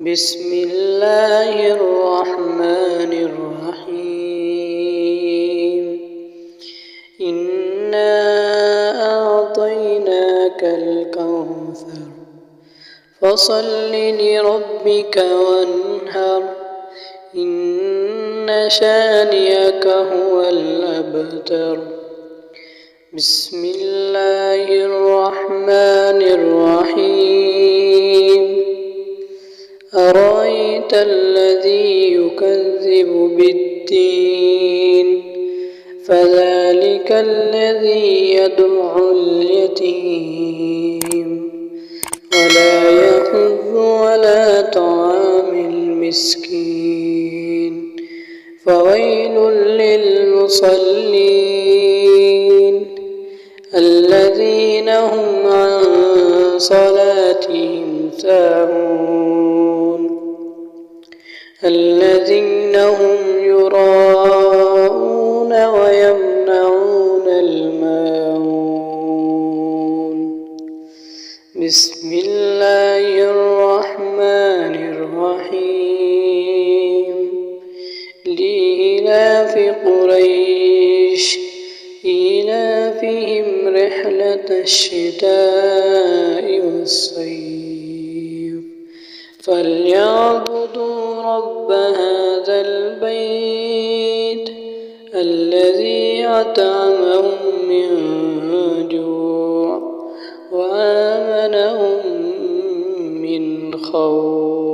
بسم الله الرحمن الرحيم. إنا أعطيناك الكوثر فصل لربك وانهر إن شانئك هو الأبتر. بسم الله الرحمن الرحيم. أرأيت الذي يكذب بالدين فذلك الذي يدعو اليتيم ولا يحض على طعام المسكين فويل للمصلين الذين هم عن صلاتهم ساهون الذين هم يراءون ويمنعون الماعون. بسم الله الرحمن الرحيم. لإيلاف قريش إيلافهم رحلة الشتاء والصيف فليعبدوا رب هذا البيت الذي أطعمهم من جوع وآمنهم من خوف.